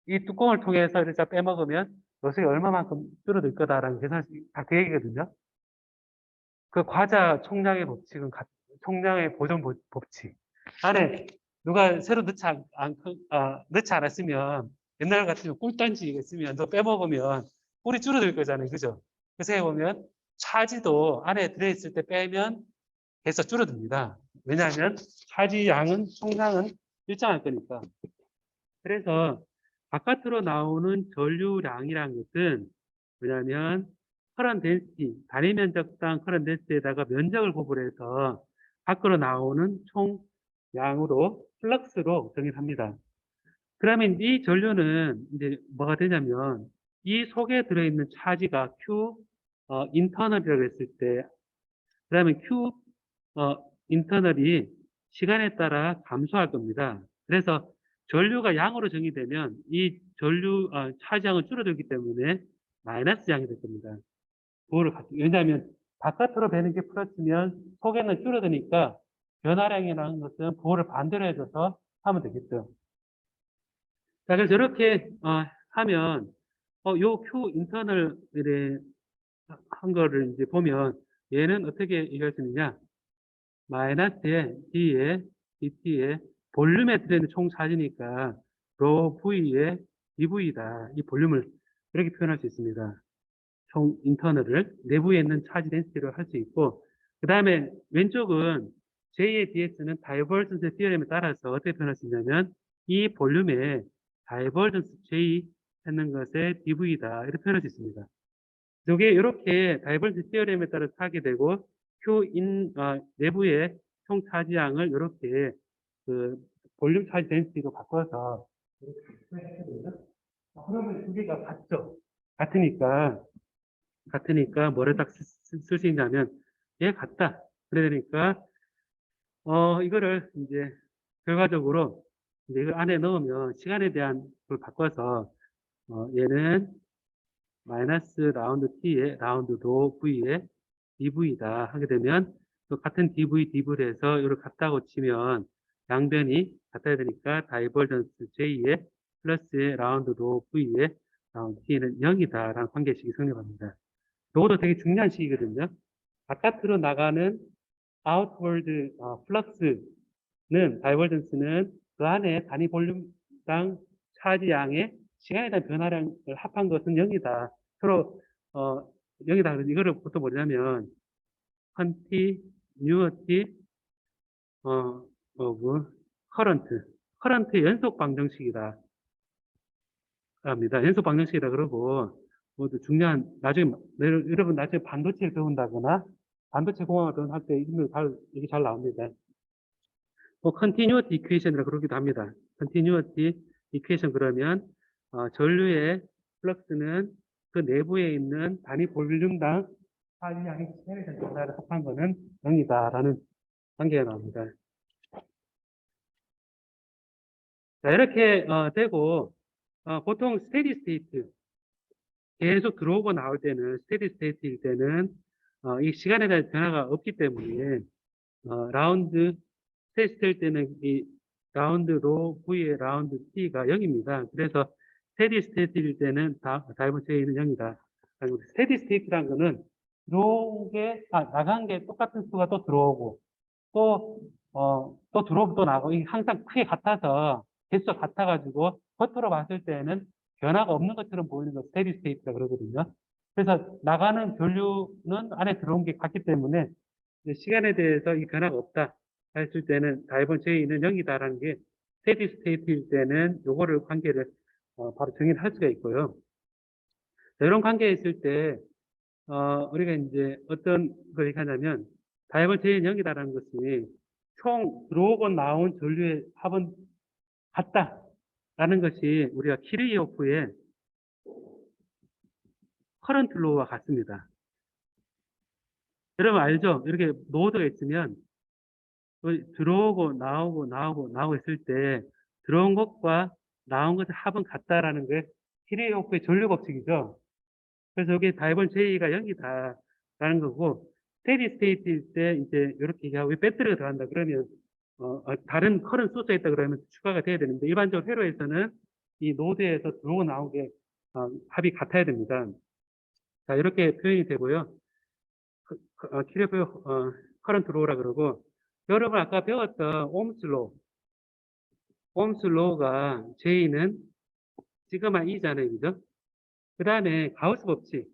이 뚜껑을 통해서 이렇게 빼먹으면 요새 얼마만큼 줄어들 거다라는 계산할 수, 다그 얘기거든요. 그 과자 총량의 법칙은 총량의 보존 법칙. 안에 누가 새로 넣지 않았으면 옛날 같으면 꿀단지 있으면 너 빼먹으면 꿀이 줄어들 거잖아요. 그죠? 그래서 해보면 차지도 안에 들어있을 때 빼면 해서 줄어듭니다. 왜냐하면 차지 양은 총량은 일정할 거니까. 그래서 바깥으로 나오는 전류량이라는 것은 뭐냐면 커런 덴시티, 단위 면적당 커런 덴시티에다가 면적을 곱을 해서 밖으로 나오는 총 양으로 플럭스로 정의합니다. 그러면 이 전류는 이제 뭐가 되냐면 이 속에 들어있는 차지가 Q 인터널이라고 했을 때 그러면 Q 인터널이 시간에 따라 감소할 겁니다. 그래서 전류가 양으로 정의되면 이 차지양은 줄어들기 때문에 마이너스 양이 될 겁니다. 왜냐하면 바깥으로 배는 게 플러스면 속에는 줄어드니까 변화량이라는 것은 부호를 반대로 해줘서 하면 되겠죠. 자, 그래서 이렇게 하면 요 Q 인터널 이래 한 거를 이제 보면 얘는 어떻게 얘기할 수 있느냐? 마이너스에 D에 dt의 볼륨에 들어있는 총 차지니까 로 v의 dv다. 이 볼륨을 이렇게 표현할 수 있습니다. 총 인터널을 내부에 있는 차지 덴시티로 할 수 있고, 그 다음에 왼쪽은 J의 ds는 다이버전스 티어렘에 따라서 어떻게 표현할 수 있냐면 이 볼륨에 다이버전스 J 찾는 것의 dv다. 이렇게 표현할 수 있습니다. 이게 이렇게 다이버전스 티어렘에 따라서 하게 되고 내부의 총 차지량을 이렇게 그 볼륨 차지 덴시티로 바꿔서 이렇게 표현했거든요. 그러면 두 개가 같죠? 같으니까 뭐를 딱 쓸 수 있냐면 얘 같다. 그러니까 이거를 이제 결과적으로 이제 이걸 안에 넣으면 시간에 대한 걸 바꿔서 얘는 마이너스 라운드 t에 라운드 도 v에 dv다 하게 되면 또 같은 dv dv를 해서 이걸 같다고 치면 양변이 같아야 되니까 다이버전스 j에 플러스 라운드 도 v에 라운드 t는 0이다라는 관계식이 성립합니다. 이것도 되게 중요한 식이거든요. 바깥으로 나가는 outward flux는 다이버전스는 그 안에 단위 볼륨당 차지 양의 시간에 대한 변화량을 합한 것은 0이다. 서로 0이다. 그래서 이거를 보통 뭐냐면 continuity of current의 연속 방정식이다. 합니다. 연속 방정식이라 그러고 모두 중요한 나중에 여러분 나중에 반도체를 배운다거나 반도체 공학을 할 때 이게 잘 나옵니다. continuity equation이라 그러기도 합니다. continuity equation 그러면 전류의 플럭스는 그 내부에 있는 단위 볼륨당 차지량의 시간에 대한 변화를 합한 거는 0이다라는 관계가 나옵니다. 자, 이렇게 되고 보통 스테디 스테이트 계속 들어오고 나올 때는 스테디 스테이트일 때는 이 시간에 대한 변화가 없기 때문에 라운드 테스트일 때는 이 라운드 로 V의 라운드 T가 0입니다. 그래서 스테디 스테이트일 때는 다이버스 J는 0이다. 스테디 스테이트란 거는 나간 게 똑같은 수가 또 들어오고 또 들어오고 또 나가고 이게 항상 크게 같아서 개수가 같아가지고 겉으로 봤을 때는 변화가 없는 것처럼 보이는 거 스테디 스테이트라 그러거든요. 그래서 나가는 전류는 안에 들어온 게 같기 때문에 시간에 대해서 이 변화가 없다 했을 때는 다이버스 J는 0이다라는 게 스테디 스테이트일 때는 요거를 관계를 바로 정의를 할 수가 있고요. 자, 이런 관계에 있을 때 우리가 이제 어떤 걸 얘기하냐면 다이버스 J는 0이다라는 것이 총 들어오고 나온 전류의 합은 같다라는 것이 우리가 키르이호프의 커런트 로우와 같습니다. 여러분 알죠? 이렇게 노드가 있으면 들어오고 나오고 있을 때 들어온 것과 나온 것의 합은 같다라는 게 키르이호프의 전류 법칙이죠. 그래서 여기 다이버스 J가 0이다라는 거고 스테디 스테이트일 때 이제 이렇게 얘기하고 배터리가 들어간다 그러면 다른 커런트 소스가 있다 그러면 추가가 돼야 되는데 일반적으로 회로에서는 이 노드에서 들어오고 나오게 합이 같아야 됩니다. 자 이렇게 표현이 되고요. 키르이호프의 커런트 로우라 그러고 여러분 아까 배웠던 옴스 로우가 J는 시그마 E잖아요. 그죠? 그 다음에 가우스 법칙이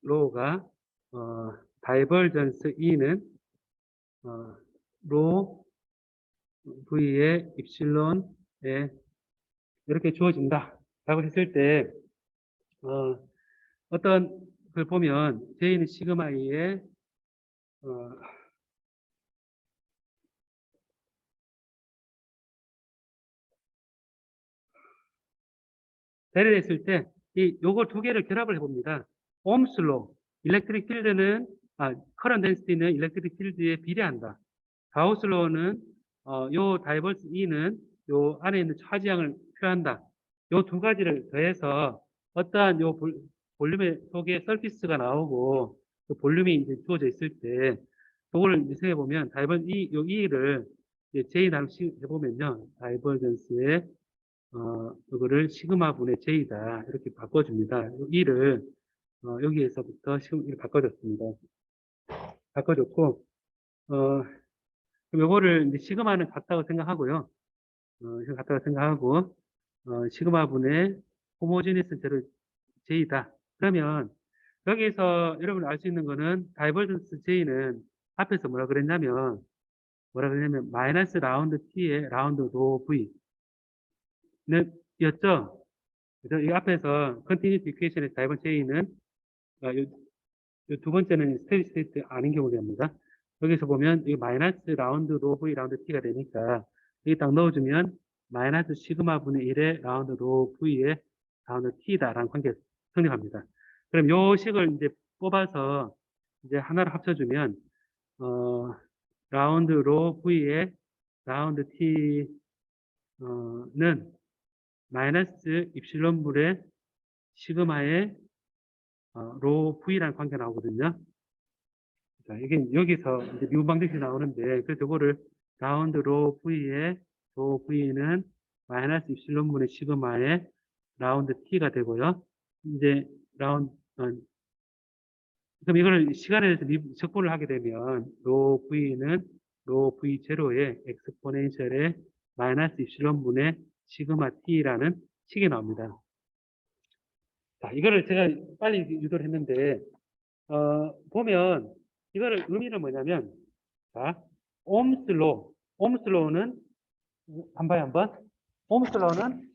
로우가 다이버전스 E는 로 V의 입실론에 이렇게 주어진다 라고 했을 때 어떤 걸 보면 J는 시그마 E의 대를 했을 때 요거 두 개를 결합을 해봅니다. 옴스로 일렉트릭 필드는 커런트 덴시티는 일렉트릭 필드에 비례한다. 가우스로는 요 다이버스 E는 요 안에 있는 차지량을 표현한다. 요 두 가지를 더해서 어떠한 요 볼륨의 속에 서피스가 나오고 그 볼륨이 이제 주어져 있을 때 그걸 생각해 보면 다이버스 요 E를 J 나누기 해보면요 다이버전스의 이거를 시그마 분의 J다 이렇게 바꿔줍니다. E를 여기에서부터 이렇게 바꿔줬습니다. 바꿔줬고 그럼 요거를 이제 시그마는 같다고 생각하고요. 이거 같다고 생각하고, 시그마분의 호모지니스 제로 J다. 그러면 여기서 여러분 알 수 있는 거는 다이버전스 J는 앞에서 뭐라 그러냐면 마이너스 라운드 T의 라운드 로 V는 였죠. 그래서 이 앞에서 컨티뉴티 이퀘이션의 다이버전스 J는 두 번째는 스테디 스테이트 아닌 경우입니다. 여기서 보면 이 마이너스 라운드 로 V 라운드 T가 되니까 여기 딱 넣어주면 마이너스 시그마 분의 1의 라운드 로 V의 라운드 T다라는 관계가 성립합니다. 그럼 요 식을 이제 뽑아서 이제 하나로 합쳐주면 라운드 로 V의 라운드 T는 마이너스 입실론 분의 시그마의 로 V라는 관계가 나오거든요. 자, 이게 여기서 이제 미분 방정식이 나오는데, 그래서 이거를 라운드 로 V의 로 V는 마이너스 입실론분의 시그마의 라운드 T가 되고요. 이제 그럼 이거를 시간에 대해서 적분을 하게 되면 로 V는 로 V 제로의 엑스포넨셜의 마이너스 입실론분의 시그마 T라는 식이 나옵니다. 자, 이거를 제가 빨리 유도를 했는데, 보면 이거를 의미는 뭐냐면, 자, 옴스로는 한번 옴스로는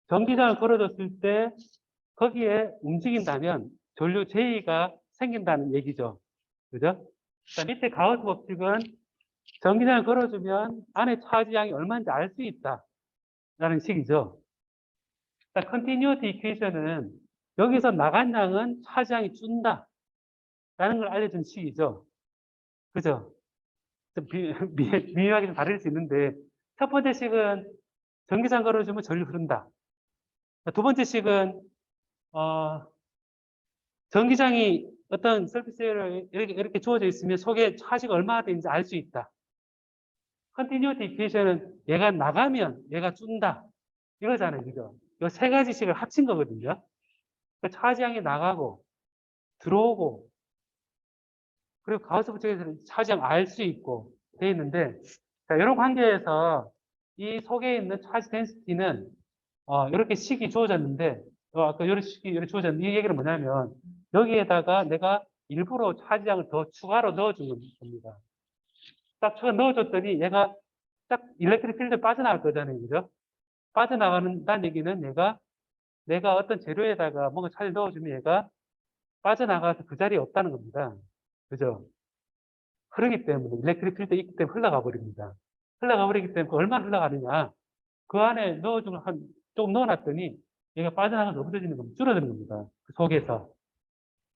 전기장을 걸어줬을 때 거기에 움직인다면 전류 J가 생긴다는 얘기죠. 그죠? 자, 밑에 가우스 법칙은 전기장을 걸어주면 안에 차지량이 얼마인지 알 수 있다라는 식이죠. 자, 컨티뉴티 이퀘이션은 여기서 나간 양은 차지량이 준다 라는 걸 알려준 식이죠. 그죠? 좀 미묘하게 좀 다를 수 있는데, 첫 번째 식은 전기장 걸어주면 전류 흐른다. 두 번째 식은, 전기장이 어떤 서피스에 이렇게 주어져 있으면 속에 차지가 얼마나 되는지 알 수 있다. 컨티뉴티 이퀘이션은 얘가 나가면 얘가 준다. 이거잖아요, 그죠? 이 세 가지 식을 합친 거거든요. 그러니까 차지량이 나가고, 들어오고, 그리고 가우스 법칙에서는 차지량 알 수 있고 돼 있는데, 자, 이런 관계에서 이 속에 있는 차지 덴시티는 이렇게 식이 주어졌는데, 아까 이런 식이 이렇게 주어졌는데, 이 얘기는 뭐냐면 여기에다가 내가 일부러 차지량을 더 추가로 넣어주는 겁니다. 딱 추가 넣어줬더니 얘가 딱 일렉트릭 필드 빠져나갈 거잖아요, 그죠? 빠져나가는다는 얘기는 내가 어떤 재료에다가 뭔가 차를 넣어주면 얘가 빠져나가서 그 자리에 없다는 겁니다. 그죠? 흐르기 때문에, 일렉트릭 필드 있기 때문에 흘러가 버립니다. 흘러가 버리기 때문에 얼마나 흘러가느냐. 그 안에 조금 넣어놨더니 얘가 빠져나가서 없어지는 겁니다. 줄어드는 겁니다. 그 속에서.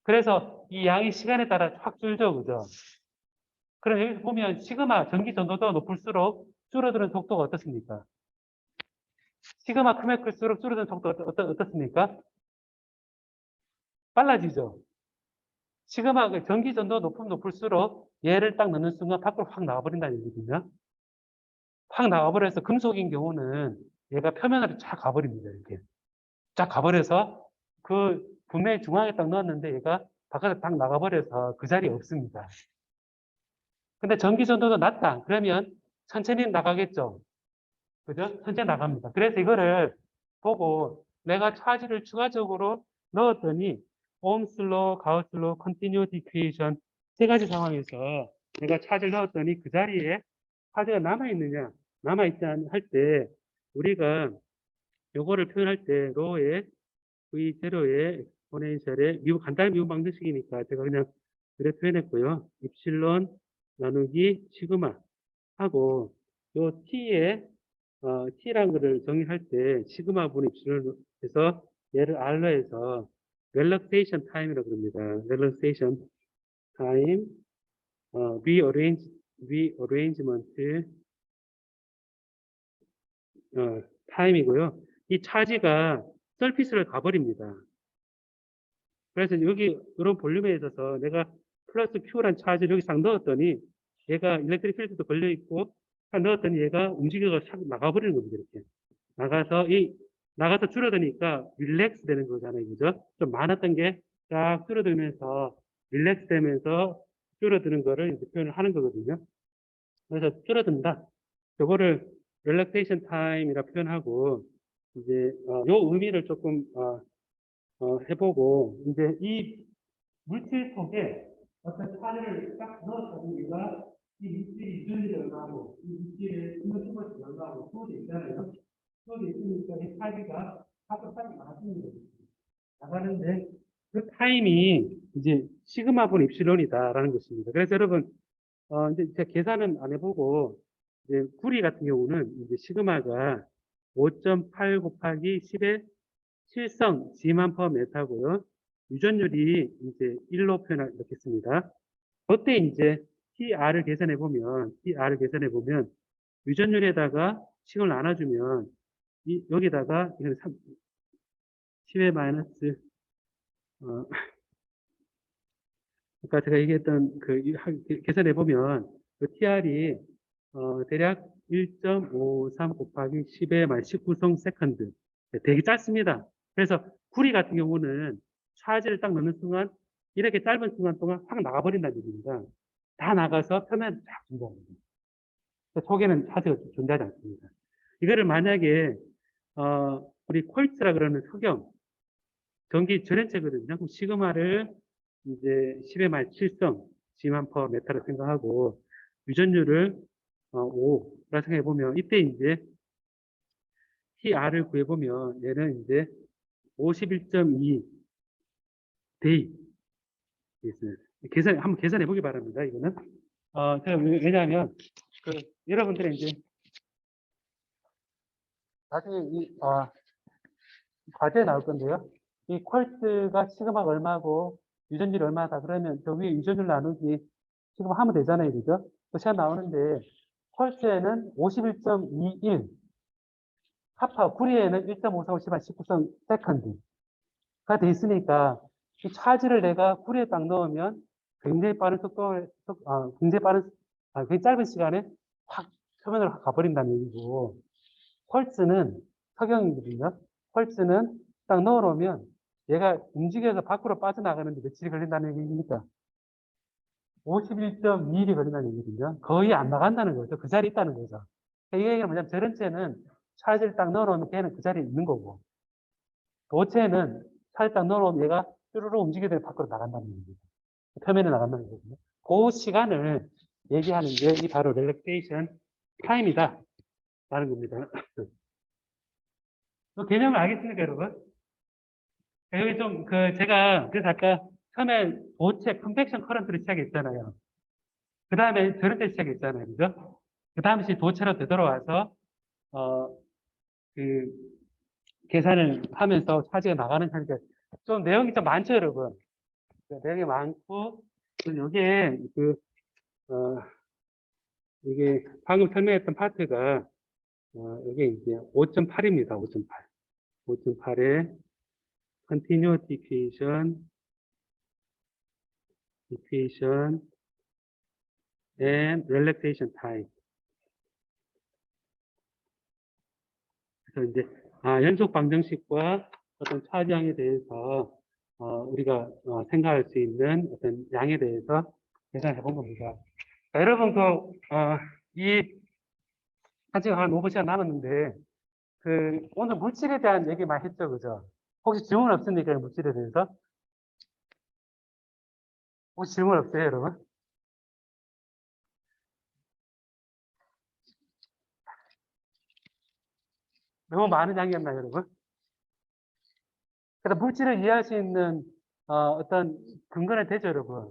그래서 이 양이 시간에 따라 확 줄죠. 그죠? 그럼 여기서 보면 시그마 전기 전도도가 높을수록 줄어드는 속도가 어떻습니까? 시그마 크면 클수록 줄어드는 속도가 어떻습니까? 빨라지죠. 시그마 전기 전도가 높을수록 얘를 딱 넣는 순간 밖으로 확 나가버린다는 얘기거든요. 확 나가버려서 금속인 경우는 얘가 표면으로 쫙 가버립니다. 이렇게. 쫙 가버려서 그 분명히 중앙에 딱 넣었는데 얘가 바깥에 딱 나가버려서 그 자리에 없습니다. 근데 전기 전도도 낮다. 그러면 천천히 나가겠죠. 그죠? 천천히 나갑니다. 그래서 이거를 보고 내가 차지를 추가적으로 넣었더니 옴슬로, 가우슬로, 컨티뉴티 이퀘이션 세 가지 상황에서 내가 차지를 넣었더니 그 자리에 차지가 남아있느냐, 남아있지 않 할 때 우리가 요거를 표현할 때 로의 V0의 엑스포넨셜의 간단한 미분 방정식이니까 제가 그냥 이렇게 표현했고요. 입실론 나누기 시그마 하고 요 t의 t라는 거를 정의할 때 시그마 분의 입실론에서 얘를 r로 해서 렐락세이션 타임이라고 그럽니다. 렐락세이션 타임 rearrangement 타임이고요. 이 차지가 서피스를 가버립니다. 그래서 여기 이런 볼륨에 있어서 내가 플러스 Q란 차지를 여기 싹 넣었더니 얘가 일렉트릭 필드도 걸려 있고 딱 넣었더니 얘가 움직여서 싹 나가버리는 겁니다. 이렇게 나가서 줄어드니까 릴렉스 되는 거잖아요, 그죠? 좀 많았던 게 쫙 줄어들면서 릴렉스 되면서 줄어드는 거를 이제 표현을 하는 거거든요. 그래서 줄어든다. 요거를 relaxation time이라 표현하고 이제 요 의미를 조금 해보고 이제 이 물질 속에 어떤 차를 딱 넣어서 우리가 이 물질이 유전이 얼마고 이 물질의 인원 것이 얼마고 수어져 있잖아요. 수어져 있으니까 이 차이가 하고 차이 나가는 거죠. 나가는데 그 타임이 이제 시그마 분 입실론이다라는 것입니다. 그래서 여러분 이제 제가 계산은 안 해보고 이제 구리 같은 경우는 이제 시그마가 5.8 곱하기 10의 7성 G만 퍼 메타고요. 유전율이 이제 1로 표현하겠습니다. 그때 이제 TR을 계산해 보면 유전율에다가 식을 나눠주면 여기다가 이건 10의 마이너스 아까 제가 얘기했던 계산해 보면 그 TR이 대략 1.53 곱하기 10의 만 19성 세컨드 되게 짧습니다. 그래서 구리 같은 경우는 차지를 딱 넣는 순간 이렇게 짧은 순간 동안 확 나가버린다는 얘기입니다. 다 나가서 표면을 쫙 존재합니다. 속에는 차지가 존재하지 않습니다. 이거를 만약에 우리 콜츠라 그러는 석영 전기 전해체거든요. 그럼 시그마를 이제 10의 말 7성 G만 퍼 메타로 생각하고 유전율을 5라 생각해 보면 이때 이제 TR을 구해 보면 얘는 이제 51.2 데이 한번 계산해 보기 바랍니다. 이거는 제가 왜냐하면 여러분들이 이제 나중에 과제에 나올 건데요. 이 퀄트가 시그마가 얼마고 유전율이 얼마다 그러면 저 위에 유전율 나누기 시그마 하면 되잖아요. 그죠? 그 시간 나오는데 퀄트에는 51.21 하파 구리에는 1.54, 19성 세컨드가 돼 있으니까 이 차지를 내가 구리에 딱 넣으면 굉장히 빠른 굉장히 짧은 시간에 확 표면으로 가버린다는 얘기고 퀄츠는 석영이거든요. 퀄츠는 딱 넣어놓으면 얘가 움직여서 밖으로 빠져나가는데 며칠이 걸린다는 얘기입니까? 51.2일이 걸린다는 얘기거든요. 거의 안 나간다는 거죠. 그 자리에 있다는 거죠. 이 얘기는 뭐냐면 저런체는 차지를 딱 넣어놓으면 걔는 그 자리에 있는 거고 도체는 차지를 딱 넣어놓으면 얘가 쭈루루 움직이다 밖으로 나간다는 얘기죠. 표면에 나간다는 거거든요. 그 시간을 얘기하는 게 이 바로 릴렉세이션 타임이다 라는 겁니다. 개념을 알겠습니까, 여러분? 여기 좀, 제가, 그래서 아까 처음에 도체 컨벡션 커런트를 시작했잖아요. 그 다음에 저런데 시작했잖아요. 그죠? 그 다음에 도체로 되돌아와서, 어, 그, 계산을 하면서 차지가 나가는 하니까 좀 내용이 좀 많죠, 여러분? 내용이 많고, 여기에 이게 방금 설명했던 파트가, 이게 이제 5.8입니다, 5.8. 5.8에 continuity equation and relaxation time. 그래서 이제 연속 방정식과 어떤 차지양에 대해서 우리가 생각할 수 있는 어떤 양에 대해서 계산해 본 겁니다. 자, 여러분 이 아직 한 5분 시간 남았는데 오늘 물질에 대한 얘기 많이 했죠, 그죠? 혹시 질문 없습니까, 물질에 대해서? 혹시 질문 없어요, 여러분? 너무 많은 양이었나요, 여러분? 그래서 물질을 이해할 수 있는 어떤 근거는 되죠, 여러분.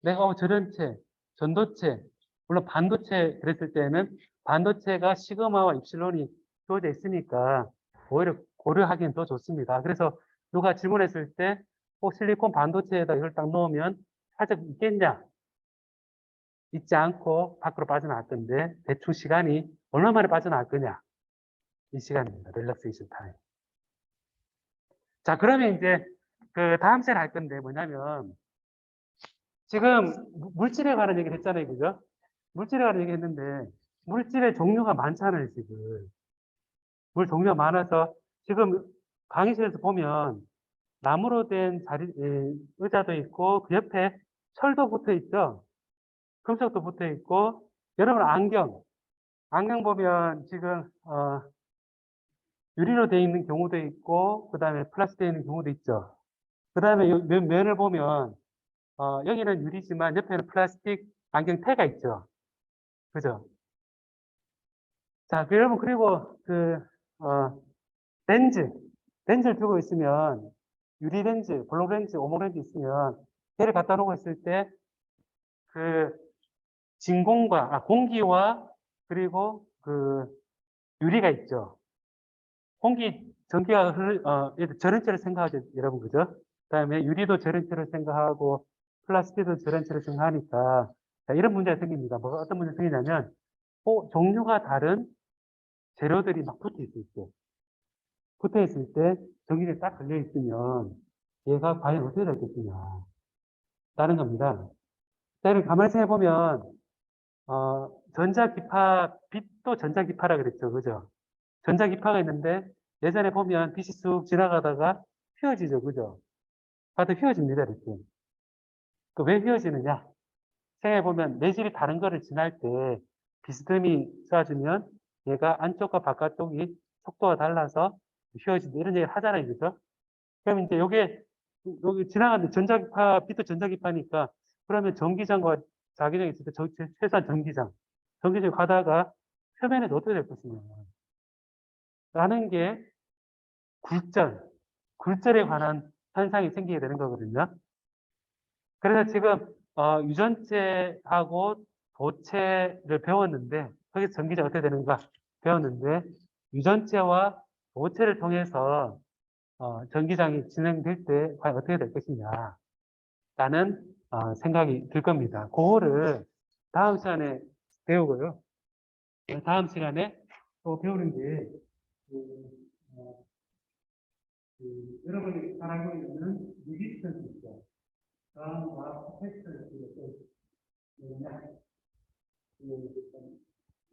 내가 전원체, 전도체, 물론 반도체 그랬을 때는 반도체가 시그마와 입실론이 주어져 있으니까 오히려 고려하기는 더 좋습니다. 그래서 누가 질문했을 때 실리콘 반도체에다 이걸 딱 넣으면 살짝 있겠냐? 있지 않고 밖으로 빠져나갈 건데 대충 시간이 얼마 만에 빠져나갈 거냐? 이 시간입니다. 릴렉세이션 타임. 자, 그러면 이제 다음 시간에 할 건데 뭐냐면 지금 물질에 관한 얘기를 했잖아요. 그죠? 물질에 관한 얘기 했는데 물질의 종류가 많잖아요. 지금 물 종류가 많아서 지금 강의실에서 보면 나무로 된 의자도 있고 그 옆에 철도 붙어 있죠. 금속도 붙어 있고 여러분, 안경 보면 지금, 유리로 되어 있는 경우도 있고, 그 다음에 플라스틱 되어 있는 경우도 있죠. 그 다음에 면을 보면, 여기는 유리지만 옆에는 플라스틱 안경테가 있죠. 그죠? 자, 여러분, 그리고 렌즈. 렌즈를 들고 있으면, 유리 렌즈, 블록 렌즈, 오목 렌즈 있으면, 걔를 갖다 놓고 있을 때, 그, 공기와, 그리고 유리가 있죠. 전기가 저런체를 생각하죠, 여러분, 그죠? 그 다음에 유리도 저런체를 생각하고, 플라스틱도 저런체를 생각하니까, 자, 이런 문제가 생깁니다. 어떤 문제가 생기냐면, 종류가 다른 재료들이 막 붙어 있을 때, 전기에 딱 걸려 있으면, 얘가 과연 어떻게 될겠느냐, 다른 겁니다. 자, 이렇게 가만히 생각해보면, 빛도 전자기파라 그랬죠, 그죠? 전자기파가 있는데, 예전에 보면 빛이 쑥 지나가다가 휘어지죠, 그죠? 봐도 휘어집니다, 이렇게. 왜 휘어지느냐? 생각해보면 내실이 다른 거를 지날 때 비스듬히 쏴주면 얘가 안쪽과 바깥쪽이 속도가 달라서 휘어진다. 이런 얘기를 하잖아요, 그죠? 그럼 이제 여기 지나가는데 빛도 전자기파니까 그러면 전기장과 자기장이 있을 때 최소한 전기장 가다가 표면에도 어떻게 될 것이냐. 라는 게 굴절에 관한 현상이 생기게 되는 거거든요. 그래서 지금 유전체하고 도체를 배웠는데 거기서 전기가 어떻게 되는가 배웠는데 유전체와 도체를 통해서 전기장이 진행될 때 과연 어떻게 될 것이냐 라는 생각이 들 겁니다. 그거를 다음 시간에 배우고요. 다음 시간에 또 배우는 게 어, 여러분이 잘 알고 있는 리지스턴스 있죠. 다음과 캐패시턴스를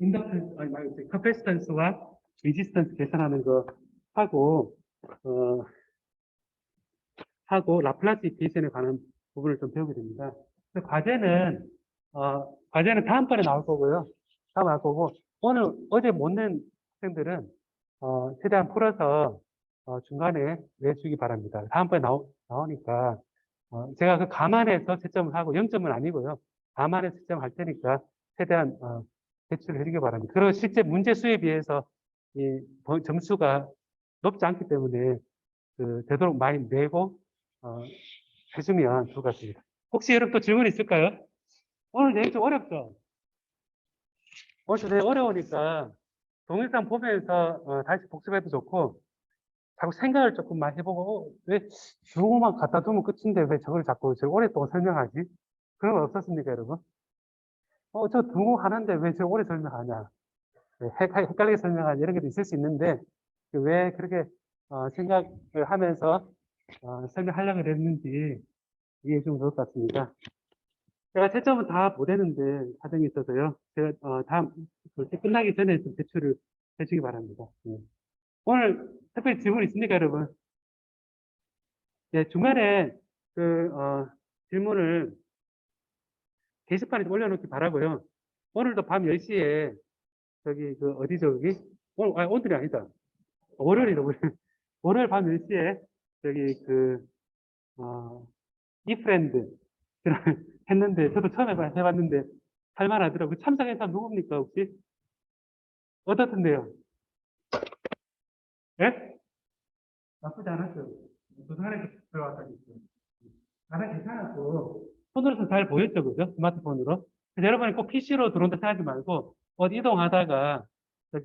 인덕턴스, 아니 말고 카패시턴스와 리지스턴스 계산하는 거 하고 어, 라플라스 이퀘이션에 관한 부분을 좀 배우게 됩니다. 과제는 다음번에 나올 거고요. 다음 나올 거고 어제 못 낸 학생들은 최대한 풀어서 중간에 내주기 바랍니다. 다음번에 나오니까 제가 그 감안해서 채점을 하고 0점은 아니고요. 감안해서 채점할 테니까 최대한 제출을 해주기 바랍니다. 그리고 실제 문제 수에 비해서 이 점수가 높지 않기 때문에 되도록 많이 내고 해주면 좋을 것 같습니다. 혹시 여러분 또 질문 있을까요? 오늘 내용 좀 어렵죠? 오늘 좀 되게 어려우니까 동영상 보면서 다시 복습해도 좋고 자꾸 생각을 조금 많이 해보고 왜 주어만 갖다 두면 끝인데 왜 저걸 자꾸 저 오랫동안 설명하지? 그런 거 없었습니까, 여러분? 저 등호 하는데 왜 저 오래 설명하냐? 네, 헷갈리게 설명하냐? 이런 게 있을 수 있는데 왜 그렇게 생각을 하면서 설명하려고 그랬는지 이해해 주면 좋을 것 같습니다. 제가 채점은 다 못했는데 사정이 있어서요. 제가 다음 끝나기 전에 좀 제출을 해주기 바랍니다. 네. 오늘 특별히 질문 있습니까, 여러분? 예, 중간에 질문을 게시판에 좀 올려놓기 바라고요. 오늘도 밤 10시에 어디죠, 여기? 오늘이 아니다. 월요일이다, 월요일. 월요일 밤 10시에 저기 이프렌드 했는데 저도 처음 해봤는데 할만하더라고요. 참석한 사람 누굽니까, 혹시? 어떻던데요? 예? 나쁘지 않았죠. 도서관에서 들어왔다니까. 나는 괜찮았고, 손으로서 잘 보였죠, 그죠? 스마트폰으로. 그래서 여러분이 꼭 PC로 들어온다 생각하지 말고, 어디 이동하다가,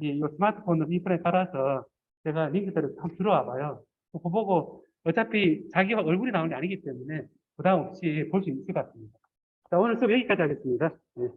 이 스마트폰으로 이프에 깔아서, 제가 링크대로 한번 들어와 봐요. 그거 보고, 어차피 자기 얼굴이 나오는 게 아니기 때문에, 부담 없이 볼 수 있을 것 같습니다. 자, 오늘 수업 여기까지 하겠습니다. 네.